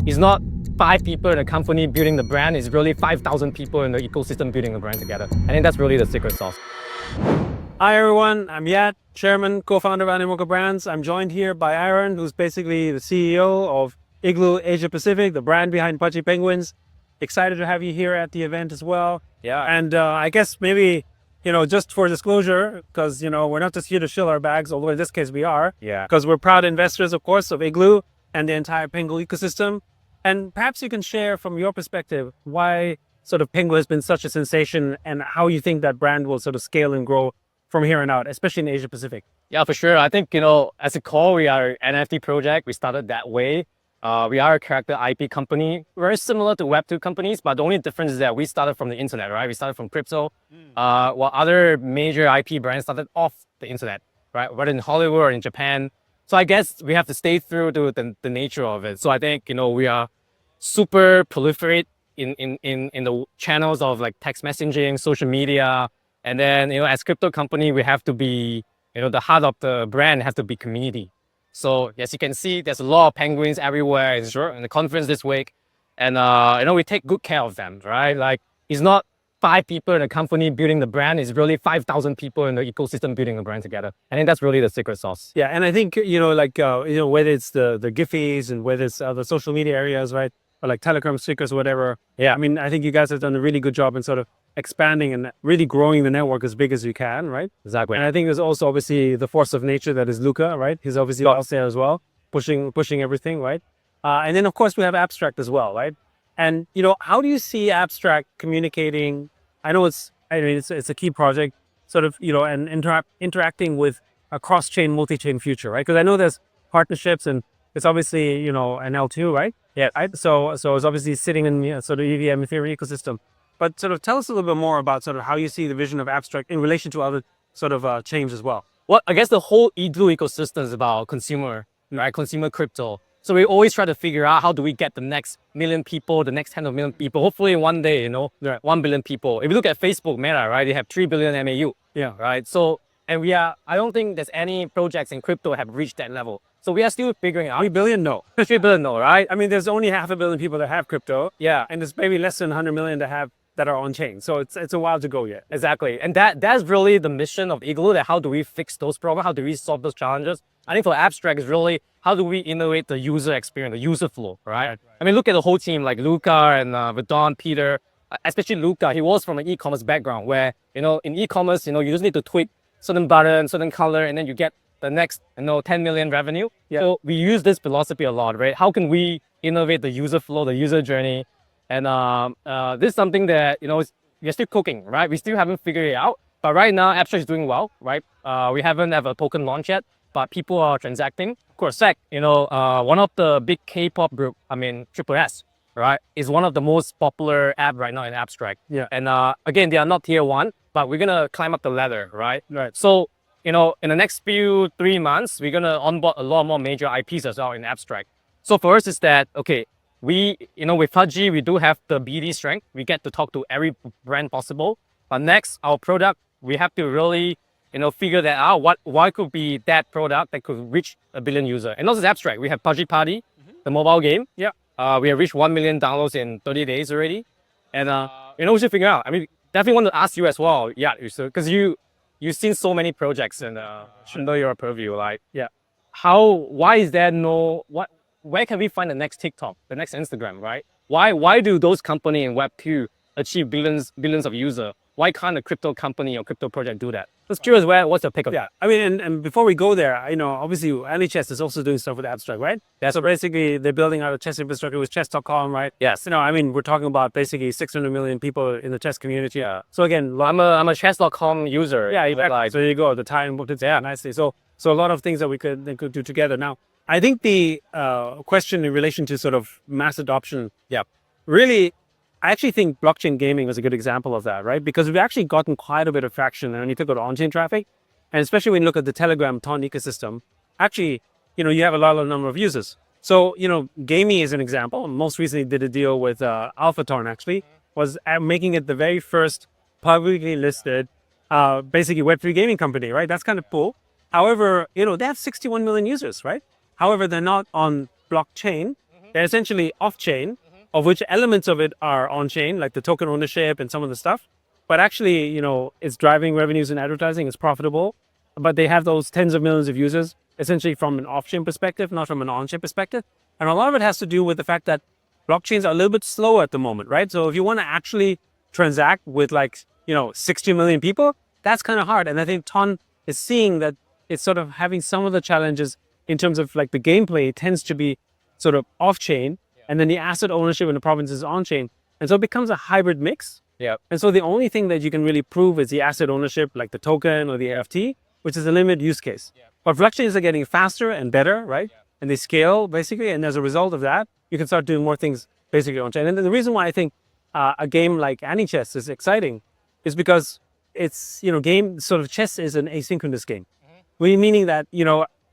It's not 5 people in a company building the brand, it's really 5,000 people in the ecosystem building the brand together. I think that's really the secret sauce. Hi everyone, I'm Yat, Chairman, Co-founder of Animoca Brands. I'm joined here by Aaron, who's basically the CEO of Igloo Asia Pacific, the brand behind Pudgy Penguins. Excited to have you here at the event as well. Yeah. And I guess maybe, just for disclosure, because, we're not just here to shill our bags, although in this case we are. Yeah. Because we're proud investors, of course, of Igloo and the entire Penguin ecosystem. And perhaps you can share from your perspective why sort of Penguin has been such a sensation and how you think that brand will sort of scale and grow from here on out, especially in Asia Pacific. Yeah, for sure. I think, as a core, we are an NFT project. We started that way. We are a character IP company, very similar to Web2 companies, but the only difference is that we started from the internet, right? We started from crypto, while other major IP brands started off the internet, right? Whether in Hollywood or in Japan. So I guess we have to stay through to the nature of it. So I think, we are super proliferate in the channels of like text messaging, social media. And then, as crypto company, we have to be, the heart of the brand has to be community. So as you can see, there's a lot of penguins everywhere in the conference this week. And, we take good care of them, right? Like it's not 5 people in a company building the brand, it's really 5,000 people in the ecosystem building the brand together. I think that's really the secret sauce. Yeah, and I think, whether it's the Giphies and whether it's the social media areas, right? Or like Telegram stickers or whatever. Yeah. I mean, I think you guys have done a really good job in sort of expanding and really growing the network as big as you can, right? Exactly. And I think there's also obviously the force of nature that is Luca, right? He's obviously out there as well, pushing everything, right? And then of course we have Abstract as well, right? And how do you see Abstract communicating? I know it's a key project, sort of, and interacting with a cross-chain, multi-chain future, right? Because I know there's partnerships and it's obviously, an L2, right? Yeah. Right? So it's obviously sitting in sort of EVM Ethereum ecosystem. But sort of tell us a little bit more about sort of how you see the vision of Abstract in relation to other sort of chains as well. Well, I guess the whole Igloo ecosystem is about consumer, right? Consumer crypto. So we always try to figure out how do we get the next million people, the next 10 million people, hopefully one day, 1 billion people. If you look at Facebook, Meta, right? They have 3 billion MAU. Yeah. Right. So, and I don't think there's any projects in crypto have reached that level. So we are still figuring out. 3 billion, no. 3 billion, no, right? I mean, there's only 500 million people that have crypto. Yeah. And there's maybe less than 100 million that are on chain. So it's a while to go yet. Exactly. And that's really the mission of Igloo, that how do we fix those problems? How do we solve those challenges? I think for Abstract is really how do we innovate the user experience, the user flow, right? I mean, look at the whole team, like Luca and Vidon, Peter, especially Luca. He was from an e-commerce background where, in e-commerce, you just need to tweak certain button, certain color, and then you get the next, 10 million revenue. Yeah. So we use this philosophy a lot, right? How can we innovate the user flow, the user journey? And this is something that, we're still cooking, right? We still haven't figured it out. But right now, Abstract is doing well, right? We haven't have a token launch yet, but people are transacting. Of course, one of the big K-pop group, Triple S, right, is one of the most popular app right now in Abstract. Yeah. And again, they are not tier 1, but we're gonna climb up the ladder, right? Right. So, in the next 3 months, we're gonna onboard a lot more major IPs as well in Abstract. So for us is that, okay, we, with Pudgy, we do have the BD strength. We get to talk to every brand possible. But next, our product, we have to really, figure that out. Why could be that product that could reach 1 billion users? And not just Abstract. We have Pudgy Party, the mobile game. Yeah. We have reached 1 million downloads in 30 days already. And, we should figure out. I mean, definitely want to ask you as well, because you've seen so many projects and under your purview, like, yeah. Why is there where can we find the next TikTok, the next Instagram, right? Why do those companies in Web2 achieve billions of users? Why can't a crypto company or crypto project do that? Just curious, what's your pick of Yeah, I mean, and before we go there, obviously AnyChess is also doing stuff with Abstract, right? Yeah. So basically, they're building out a chess infrastructure with chess.com, right? Yes. We're talking about basically 600 million people in the chess community. Yeah. So again, I'm a chess.com user. Yeah, exactly. Like, so there you go. The tie-in worked nicely. So a lot of things that we could do together. Now, I think the question in relation to sort of mass adoption, really, I actually think blockchain gaming was a good example of that, right? Because we've actually gotten quite a bit of traction when you talk about on-chain traffic, and especially when you look at the Telegram Ton ecosystem, actually, you have a large number of users. So, gaming is an example. Most recently did a deal with AlphaTorn, actually, was making it the very first publicly listed, basically Web3 gaming company, right? That's kind of cool. However, they have 61 million users, right? However, they're not on blockchain. They're essentially off-chain, of which elements of it are on-chain, like the token ownership and some of the stuff. But actually, it's driving revenues in advertising, it's profitable. But they have those tens of millions of users, essentially from an off-chain perspective, not from an on-chain perspective. And a lot of it has to do with the fact that blockchains are a little bit slow at the moment, right? So if you want to actually transact with 60 million people, that's kind of hard. And I think Ton is seeing that it's sort of having some of the challenges in terms of the gameplay tends to be sort of off-chain, and then the asset ownership in the province is on-chain. And so it becomes a hybrid mix. Yeah. And so the only thing that you can really prove is the asset ownership, like the token or the NFT, which is a limited use case. Yeah. But blockchains are getting faster and better, right? Yeah. And they scale basically. And as a result of that, you can start doing more things basically on-chain. And the reason why I think a game like AniChess is exciting is because it's, game sort of chess is an asynchronous game. Meaning that,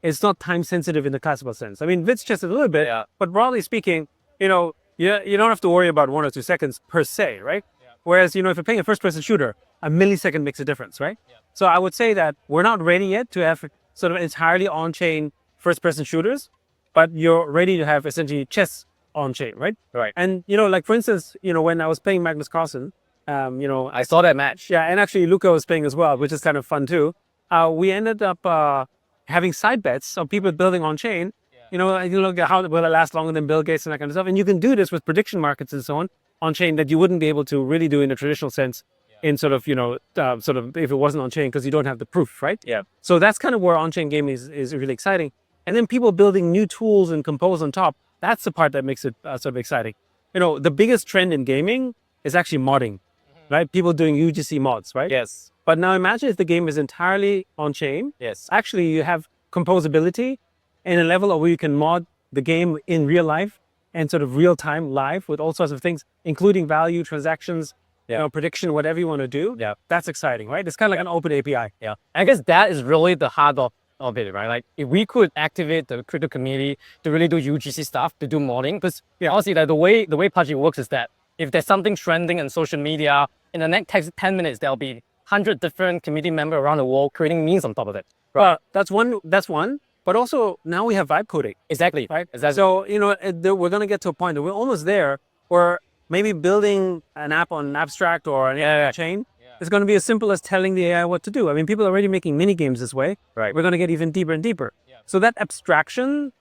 it's not time sensitive in the classical sense. I mean, Vitz chess is a little bit, but broadly speaking, you don't have to worry about 1 or 2 seconds per se, right? Yeah. Whereas, if you're playing a first-person shooter, a millisecond makes a difference, right? Yeah. So I would say that we're not ready yet to have sort of entirely on-chain first-person shooters, but you're ready to have essentially chess on-chain, right? Right. And, for instance, when I was playing Magnus Carlsen, I saw that match. Yeah, and actually Luca was playing as well, which is kind of fun too. We ended up having side bets of people building on-chain. You look at how will it last longer than Bill Gates and that kind of stuff. And you can do this with prediction markets and so on chain that you wouldn't be able to really do in a traditional sense in sort of, if it wasn't on chain because you don't have the proof, right? Yeah. So that's kind of where on-chain gaming is really exciting. And then people building new tools and compose on top. That's the part that makes it sort of exciting. The biggest trend in gaming is actually modding, right? People doing UGC mods, right? Yes. But now imagine if the game is entirely on chain. Yes. Actually, you have composability in a level where you can mod the game in real life and sort of real time live with all sorts of things, including value, transactions, prediction, whatever you want to do. Yeah. That's exciting, right? It's kind of like an open API. Yeah. I guess that is really the heart of it, right? Like if we could activate the crypto community to really do UGC stuff, to do modding, because honestly, the way Pudgy works is that if there's something trending on social media, in the next 10 minutes, there'll be 100 different community members around the world creating memes on top of it. Right? Well, that's one. But also now we have vibe coding. Exactly. Right. Exactly. So, we're going to get to a point that we're almost there where maybe building an app on Abstract or an chain is going to be as simple as telling the AI what to do. I mean, people are already making mini games this way. Right. We're going to get even deeper and deeper. Yeah. So that abstraction,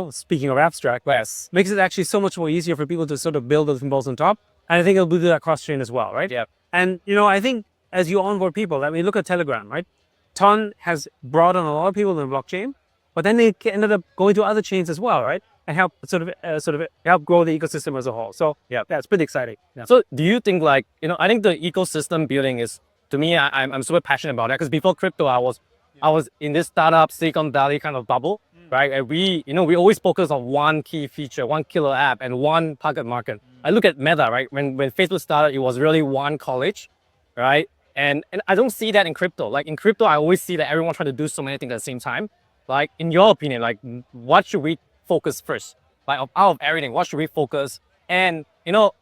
speaking of abstract, makes it actually so much more easier for people to sort of build those symbols on top. And I think it'll do that cross-chain as well, right? Yeah. And, I think as you onboard people, I mean, look at Telegram, right? Ton has brought on a lot of people in the blockchain, but then they ended up going to other chains as well, right? And help sort of help grow the ecosystem as a whole. So it's pretty exciting. Yeah. So do you think I think the ecosystem building is, to me, I'm super passionate about that, because before crypto, I was in this startup Silicon Valley kind of bubble, right? And we always focus on one key feature, one killer app, and one target market. I look at Meta, right? When Facebook started, it was really one college, right? And I don't see that in crypto. Like in crypto, I always see that everyone trying to do so many things at the same time. Like in your opinion, what should we focus first? Out of everything, what should we focus? And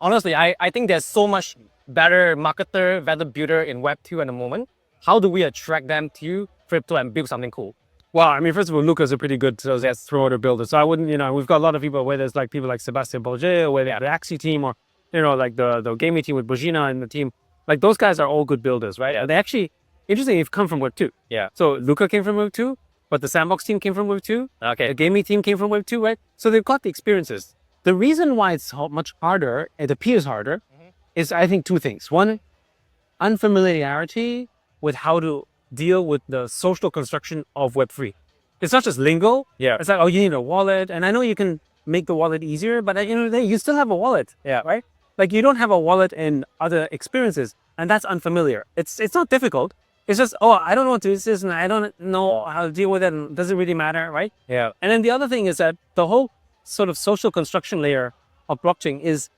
honestly, I think there's so much better marketer, better builder in Web2 at the moment. How do we attract them to crypto and build something cool? Well, I mean, first of all, Luca's a pretty good promoter builder. So I wouldn't, we've got a lot of people, whether it's people like Sebastian Bolger, or whether the Axie team, or like the gaming team with Bojina and the team. Like those guys are all good builders, right? Yeah. They actually, interestingly, have come from Web2. Yeah. So Luca came from Web2, but the Sandbox team came from Web2. Okay. The gaming team came from Web2, right? So they've got the experiences. The reason why it's much harder, it appears harder, is I think 2 things. One, unfamiliarity with how to deal with the social construction of Web3. It's not just lingo. Yeah. It's like, you need a wallet. And I know you can make the wallet easier, but you still have a wallet. Yeah. Right? Like you don't have a wallet in other experiences, and that's unfamiliar. It's not difficult. It's just, I don't know what to do this, and I don't know how to deal with it, and it doesn't really matter, right? Yeah. And then the other thing is that the whole sort of social construction layer of blockchain is,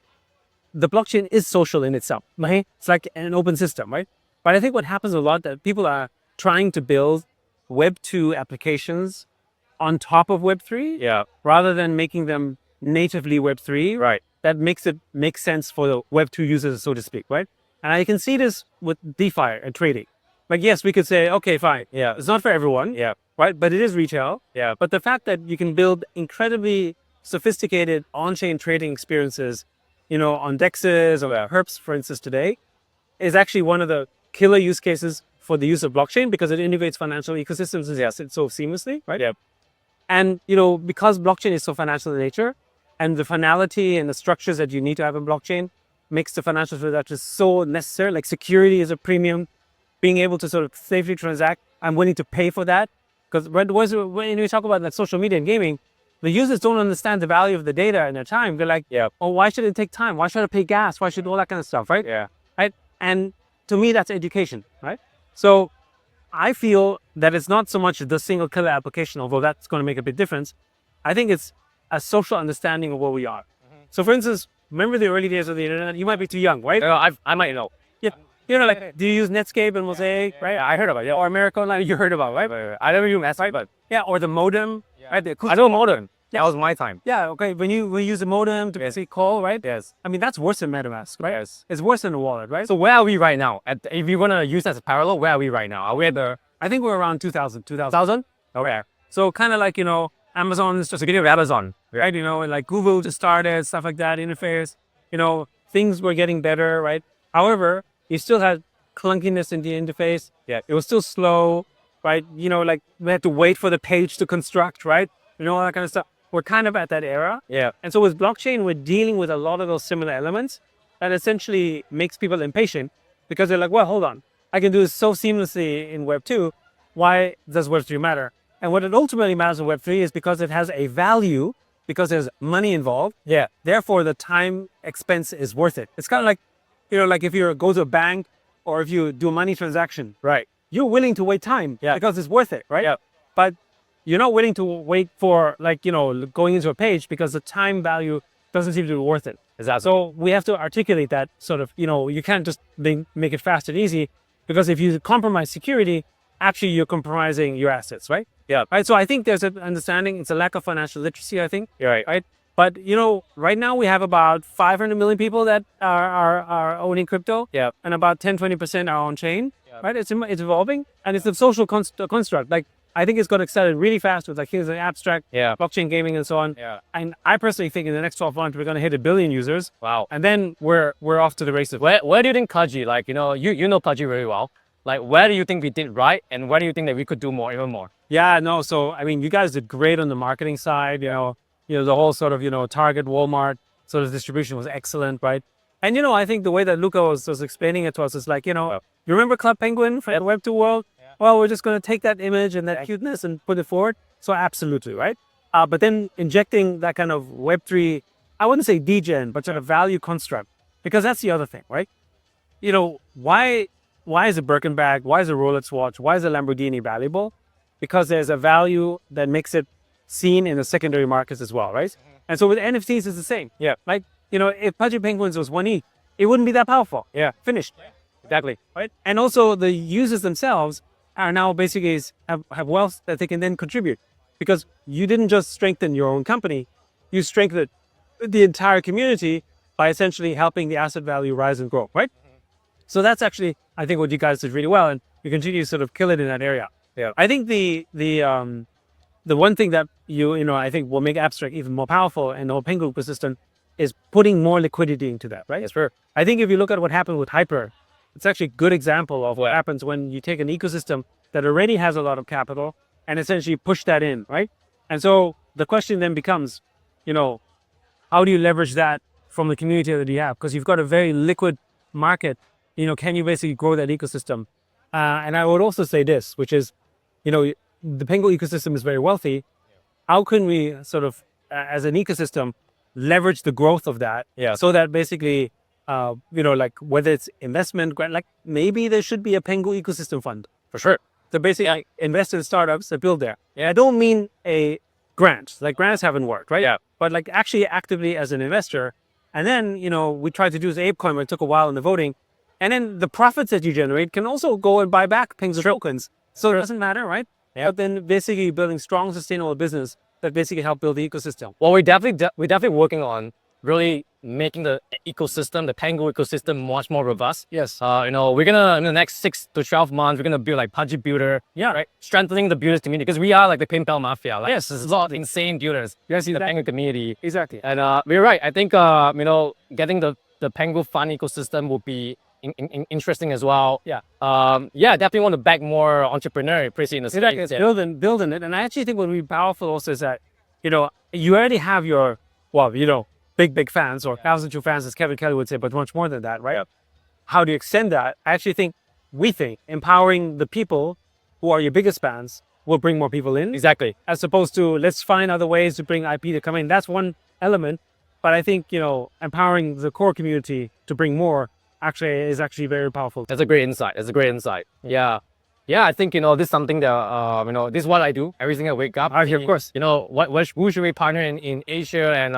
the blockchain is social in itself, right? It's like an open system, right? But I think what happens a lot that people are trying to build Web2 applications on top of Web3, rather than making them natively Web3, right? That makes it make sense for the Web2 users, so to speak, right? And I can see this with DeFi and trading. Like, yes, we could say, okay, fine. Yeah. It's not for everyone. Yeah. Right. But it is retail. Yeah. But the fact that you can build incredibly sophisticated on-chain trading experiences, on DEXs or Herps, for instance, today, is actually one of the killer use cases for the use of blockchain because it integrates financial ecosystems and yes, it's so seamlessly, right? Yep. And, because blockchain is so financial in nature and the finality and the structures that you need to have in blockchain makes the financial transaction so necessary. Like security is a premium, being able to sort of safely transact. I'm willing to pay for that. Because when we talk about like social media and gaming, the users don't understand the value of the data and their time. They're like, oh, why should it take time? Why should I pay gas? Why should all that kind of stuff, right? Yeah. Right. And to me, that's education, right? So I feel that it's not so much the single killer application, although that's going to make a big difference. I think it's a social understanding of where we are. So for instance, remember the early days of the internet? You might be too young, right? I might know. Yeah. Like, do you use Netscape and Mosaic, right? I heard about it. Yeah. Or America Online, you heard about, right? I never use Netscape, but Yeah, or the modem, right? I know modem. That was my time. Yeah, okay. When you use a modem to basically call, right? Yes. I mean, that's worse than MetaMask, right? Yes. It's worse than a wallet, right? So where are we right now? If you want to use that as a parallel, where are we right now? Are we at the I think we're around 2000. 1000? Okay. So kind of like, Amazon is just So beginning of Amazon. right? And like Google just started, stuff like that, interface, things were getting better, right? However, you still had clunkiness in the interface. Yeah. It was still slow, right? Like we had to wait for the page to construct, right? All that kind of stuff. We're kind of at that era. Yeah. And so with blockchain, we're dealing with a lot of those similar elements that essentially makes people impatient because they're like, well, hold on. I can do this so seamlessly in Web 2. Why does Web 3 matter? And what it ultimately matters in Web 3 is because it has a value, because there's money involved. Yeah. Therefore, the time expense is worth it. It's kind of like, like if you go to a bank or if you do a money transaction, Right. you're willing to wait time because it's worth it, right? Yeah. But you're not willing to wait for going into a page because the time value doesn't seem to be worth it. Exactly. So we have to articulate that sort of, you can't just make it fast and easy because if you compromise security, actually you're compromising your assets, right? Yeah. Right. So I think there's an understanding. It's a lack of financial literacy, I think. You're right. Right. But, right now we have about 500 million people that are owning crypto. Yeah. And about 10-20% are on chain. Yeah. Right. It's evolving and it's a social construct. Like, I think it's going to accelerate really fast with like here's an abstract, blockchain gaming and so on. Yeah. And I personally think in the next 12 months we're going to hit 1 billion users. Wow. And then we're off to the races. Where do you think Pudgy, like, you know Pudgy very well. Like, where do you think we did right? And where do you think that we could do more, even more? Yeah, no. So, I mean, you guys did great on the marketing side, the whole sort of, Target, Walmart sort of distribution was excellent, right? And, I think the way that Luca was explaining it to us is like, you remember Club Penguin for the Web 2 world? Well, we're just going to take that image and that cuteness and put it forward. So absolutely, right? But then injecting that kind of Web3, I wouldn't say degen, but sort of value construct, because that's the other thing, right? Why is a Birkin bag? Why is a Rolex watch? Why is a Lamborghini valuable? Because there's a value that makes it seen in the secondary markets as well, right? And so with NFTs, it's the same. Yeah. Like, if Pudgy Penguins was 1E, it wouldn't be that powerful. Yeah. Finished. Exactly. Right? And also the users themselves are now basically have wealth that they can then contribute because you didn't just strengthen your own company, you strengthened the entire community by essentially helping the asset value rise and grow, right? So that's actually, I think, what you guys did really well, and you continue to sort of kill it in that area. Yeah. I think the one thing that I think will make abstract even more powerful and the whole Penguin ecosystem is putting more liquidity into that, right? Yes, sir. I think if you look at what happened with Hyper, it's actually a good example of what happens when you take an ecosystem that already has a lot of capital and essentially push that in, right? And so the question then becomes, how do you leverage that from the community that you have? Because you've got a very liquid market. Can you basically grow that ecosystem? And I would also say this, which is, the Penguin ecosystem is very wealthy. How can we sort of, as an ecosystem, leverage the growth of that so that basically, like whether it's investment, like maybe there should be a Penguin ecosystem fund For sure. to basically invest in startups that build there. Yeah, I don't mean a grant, like grants haven't worked, right? Yeah. But like actually actively as an investor. And then, we tried to do this ApeCoin, but it took a while in the voting. And then the profits that you generate can also go and buy back Penguin tokens. So it doesn't matter, right? Yeah. But then basically building strong, sustainable business that basically help build the ecosystem. Well, we're definitely working on really making the ecosystem, the Penguin ecosystem, much more robust. Yes. You know, we're gonna in the next 6 to 12 months, we're gonna build like Pudgy Builder. Yeah. Right. Strengthening the builders community because we are like the Pin Pal Mafia. Like, Yes. there's a lot of insane builders. Yes, in the exactly. Penguin community. Exactly. And we're right. I think you know, getting the Penguin Fun ecosystem will be interesting as well. Yeah. Yeah, definitely want to back more entrepreneur, pretty in the Exactly. space. It's Yeah. building it. And I actually think what would be powerful also is that, you know, you already have your, well, you know, big fans or thousands of fans, as Kevin Kelly would say, but much more than that, right? Yeah. How do you extend that? I actually think, we think, empowering the people who are your biggest fans will bring more people in, Exactly. as opposed to let's find other ways to bring IP to come in. That's one element. But I think, you know, empowering the core community to bring more is actually very powerful. That's a great insight. That's a great insight. Yeah. Yeah, I think, you know, this is something that, you know, this is what I do every single wake up. Of course. You know, who should we partner in Asia and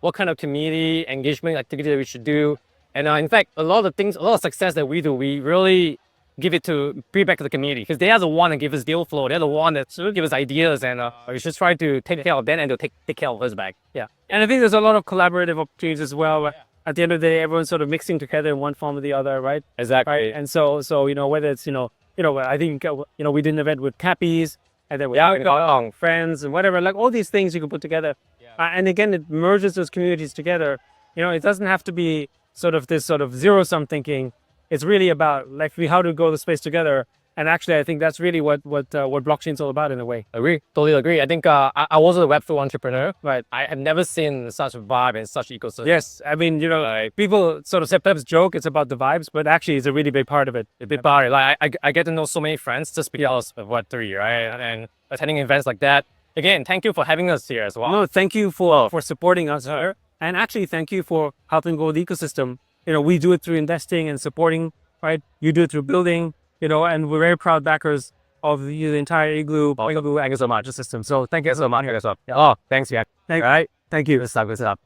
what kind of community engagement activity that we should do. And in fact, a lot of success that we do, we really give it to back to the community because they are the one that give us deal flow. They're the one that give us ideas, and we should try to take care of them and to take care of us back. Yeah. And I think there's a lot of collaborative opportunities as well. At the end of the day, everyone's sort of mixing together in one form or the other, right? Exactly. Right. And so you know, whether it's, you know, I think, you know, we did an event with Cappies, and then with friends and whatever, like all these things you can put together. And again, it merges those communities together. You know, it doesn't have to be sort of this sort of zero-sum thinking. It's really about like how to go the space together. And actually, I think that's really what blockchain's all about in a way. Agree, totally agree. I think I was a Web2 entrepreneur, but I have never seen such a vibe and such ecosystem. Yes, I mean, you know, people sort of sometimes joke it's about the vibes, but actually, it's a really big part of it. A big part. Like I get to know so many friends just because of Web3, right? And attending events like that. Again, thank you for having us here as well. No, thank you for supporting us here, and actually, thank you for helping grow the ecosystem. You know, we do it through investing and supporting, right? You do it through building. You know, and we're very proud backers of the entire Igloo Thank you so much. system. So thank you so much. Oh, thanks, yeah. All right. Thank you. Good stuff.